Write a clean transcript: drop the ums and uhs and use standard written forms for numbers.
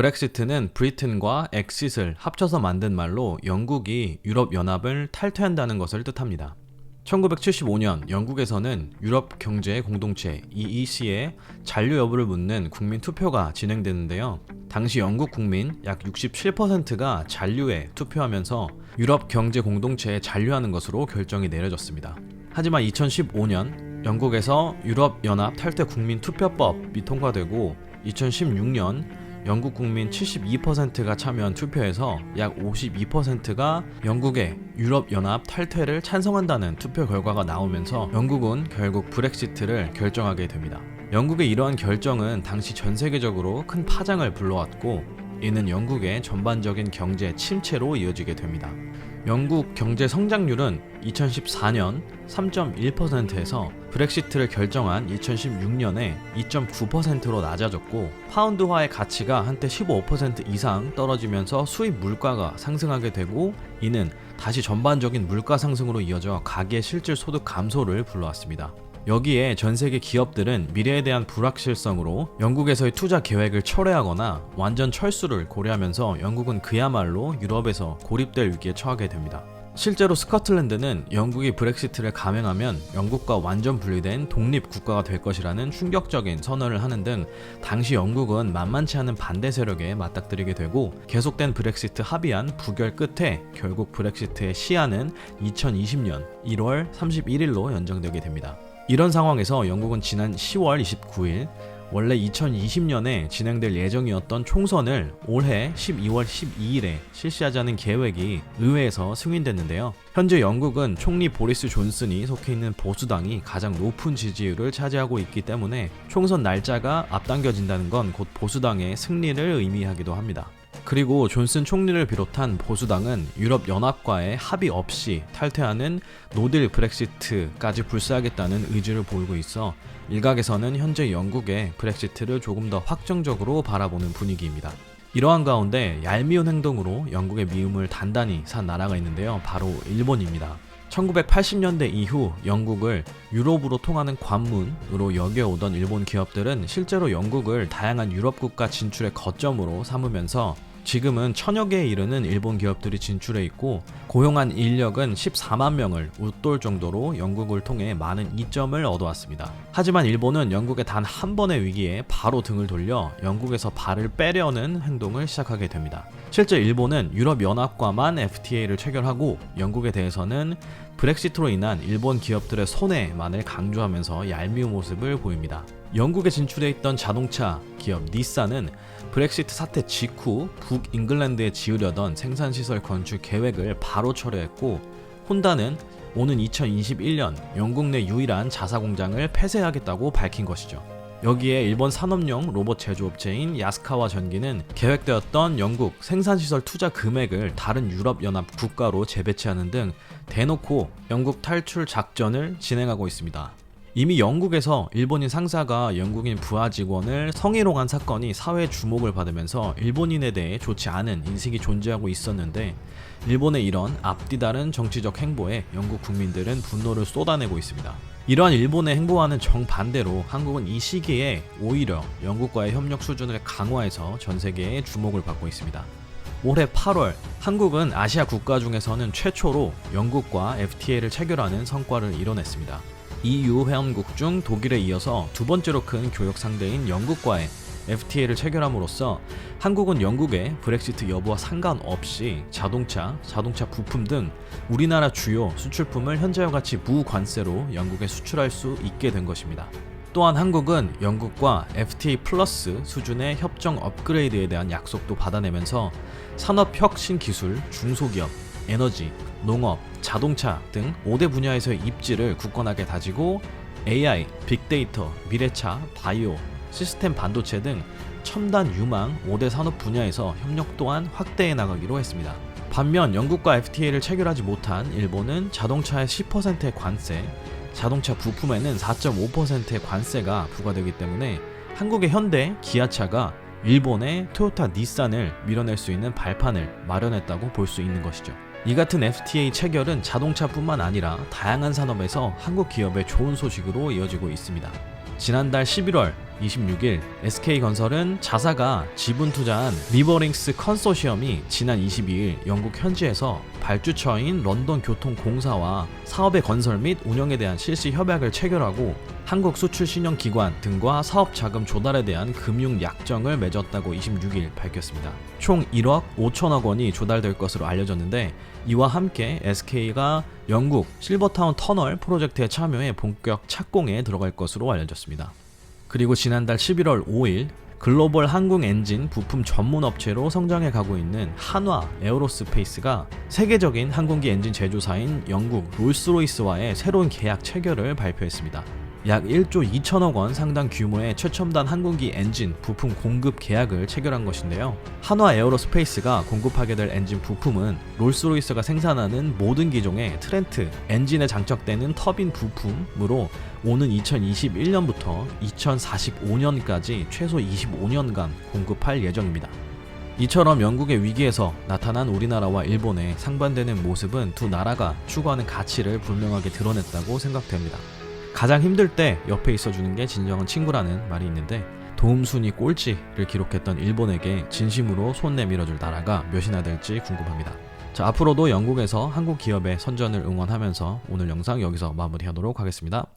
브렉시트는 브리튼과 엑싯을 합쳐서 만든 말로 영국이 유럽연합을 탈퇴한다는 것을 뜻합니다. 1975년 영국에서는 유럽 경제 공동체 EEC의 잔류 여부를 묻는 국민 투표가 진행되는데요. 당시 영국 국민 약 67%가 잔류에 투표하면서 유럽 경제 공동체에 잔류하는 것으로 결정이 내려졌습니다. 하지만 2015년 영국에서 유럽연합 탈퇴 국민 투표법이 통과되고 2016년 영국 국민 72%가 참여한 투표에서 약 52%가 영국의 유럽연합 탈퇴를 찬성한다는 투표 결과가 나오면서 영국은 결국 브렉시트를 결정하게 됩니다. 영국의 이러한 결정은 당시 전 세계적으로 큰 파장을 불러왔고 이는 영국의 전반적인 경제 침체로 이어지게 됩니다. 영국 경제 성장률은 2014년 3.1%에서 브렉시트를 결정한 2016년에 2.9%로 낮아졌고 파운드화의 가치가 한때 15% 이상 떨어지면서 수입 물가가 상승하게 되고 이는 다시 전반적인 물가 상승으로 이어져 가계 실질 소득 감소를 불러왔습니다. 여기에 전 세계 기업들은 미래에 대한 불확실성으로 영국에서의 투자 계획을 철회하거나 완전 철수를 고려하면서 영국은 그야말로 유럽에서 고립될 위기에 처하게 됩니다. 실제로 스코틀랜드는 영국이 브렉시트를 감행하면 영국과 완전 분리된 독립 국가가 될 것이라는 충격적인 선언을 하는 등 당시 영국은 만만치 않은 반대 세력에 맞닥뜨리게 되고 계속된 브렉시트 합의안 부결 끝에 결국 브렉시트의 시한은 2020년 1월 31일로 연장되게 됩니다. 이런 상황에서 영국은 지난 10월 29일 원래 2020년에 진행될 예정이었던 총선을 올해 12월 12일에 실시하자는 계획이 의회에서 승인됐는데요. 현재 영국은 총리 보리스 존슨이 속해 있는 보수당이 가장 높은 지지율을 차지하고 있기 때문에 총선 날짜가 앞당겨진다는 건 곧 보수당의 승리를 의미하기도 합니다. 그리고 존슨 총리를 비롯한 보수당은 유럽연합과의 합의 없이 탈퇴하는 노딜 브렉시트까지 불사하겠다는 의지를 보이고 있어 일각에서는 현재 영국의 브렉시트를 조금 더 확정적으로 바라보는 분위기입니다. 이러한 가운데 얄미운 행동으로 영국의 미움을 단단히 산 나라가 있는데요. 바로 일본입니다. 1980년대 이후 영국을 유럽으로 통하는 관문으로 여겨오던 일본 기업들은 실제로 영국을 다양한 유럽 국가 진출의 거점으로 삼으면서 지금은 1000여 개에 이르는 일본 기업들이 진출해 있고 고용한 인력은 14만 명을 웃돌 정도로 영국을 통해 많은 이점을 얻어왔습니다. 하지만 일본은 영국의 단 한 번의 위기에 바로 등을 돌려 영국에서 발을 빼려는 행동을 시작하게 됩니다. 실제 일본은 유럽연합과만 FTA를 체결하고 영국에 대해서는 브렉시트로 인한 일본 기업들의 손해만을 강조하면서 얄미운 모습을 보입니다. 영국에 진출해 있던 자동차 기업 닛산은 브렉시트 사태 직후 북잉글랜드에 지으려던 생산시설 건축 계획을 바로 철회했고 혼다는 오는 2021년 영국 내 유일한 자사공장을 폐쇄하겠다고 밝힌 것이죠. 여기에 일본 산업용 로봇 제조업체인 야스카와 전기는 계획되었던 영국 생산시설 투자 금액을 다른 유럽연합 국가로 재배치하는 등 대놓고 영국 탈출 작전을 진행하고 있습니다. 이미 영국에서 일본인 상사가 영국인 부하 직원을 성희롱한 사건이 사회의 주목을 받으면서 일본인에 대해 좋지 않은 인식이 존재하고 있었는데 일본의 이런 앞뒤다른 정치적 행보에 영국 국민들은 분노를 쏟아내고 있습니다. 이러한 일본의 행보와는 정반대로 한국은 이 시기에 오히려 영국과의 협력 수준을 강화해서 전 세계의 주목을 받고 있습니다. 올해 8월 한국은 아시아 국가 중에서는 최초로 영국과 FTA를 체결하는 성과를 이뤄냈습니다. EU 회원국 중 독일에 이어서 두 번째로 큰 교역 상대인 영국과의 FTA를 체결함으로써 한국은 영국의 브렉시트 여부와 상관없이 자동차 부품 등 우리나라 주요 수출품을 현재와 같이 무관세로 영국에 수출할 수 있게 된 것입니다. 또한 한국은 영국과 FTA 플러스 수준의 협정 업그레이드에 대한 약속도 받아내면서 산업혁신 기술, 중소기업, 에너지, 농업, 자동차 등 5대 분야에서의 입지를 굳건하게 다지고 AI, 빅데이터, 미래차, 바이오, 시스템 반도체 등 첨단 유망 5대 산업 분야에서 협력 또한 확대해 나가기로 했습니다. 반면 영국과 FTA를 체결하지 못한 일본은 자동차에 10%의 관세, 자동차 부품에는 4.5%의 관세가 부과되기 때문에 한국의 현대, 기아차가 일본의 토요타, 닛산을 밀어낼 수 있는 발판을 마련했다고 볼 수 있는 것이죠. 이 같은 FTA 체결은 자동차뿐만 아니라 다양한 산업에서 한국 기업의 좋은 소식으로 이어지고 있습니다. 지난달 11월 26일 SK건설은 자사가 지분 투자한 리버링스 컨소시엄이 지난 22일 영국 현지에서 발주처인 런던교통공사와 사업의 건설 및 운영에 대한 실시 협약을 체결하고 한국수출신용기관 등과 사업자금 조달에 대한 금융 약정을 맺었다고 26일 밝혔습니다. 총 1억 5천억 원이 조달될 것으로 알려졌는데, 이와 함께 SK가 영국 실버타운 터널 프로젝트에 참여해 본격 착공에 들어갈 것으로 알려졌습니다. 그리고 지난달 11월 5일 글로벌 항공 엔진 부품 전문 업체로 성장해 가고 있는 한화 에어로스페이스가 세계적인 항공기 엔진 제조사인 영국 롤스로이스와의 새로운 계약 체결을 발표했습니다. 약 1조 2천억 원 상당 규모의 최첨단 항공기 엔진 부품 공급 계약을 체결한 것인데요. 한화 에어로스페이스가 공급하게 될 엔진 부품은 롤스로이스가 생산하는 모든 기종의 트렌트 엔진에 장착되는 터빈 부품으로 오는 2021년부터 2045년까지 최소 25년간 공급할 예정입니다. 이처럼 영국의 위기에서 나타난 우리나라와 일본의 상반되는 모습은 두 나라가 추구하는 가치를 분명하게 드러냈다고 생각됩니다. 가장 힘들 때 옆에 있어주는 게 진정한 친구라는 말이 있는데, 도움순위 꼴찌를 기록했던 일본에게 진심으로 손 내밀어줄 나라가 몇이나 될지 궁금합니다. 자, 앞으로도 영국에서 한국 기업의 선전을 응원하면서 오늘 영상 여기서 마무리하도록 하겠습니다.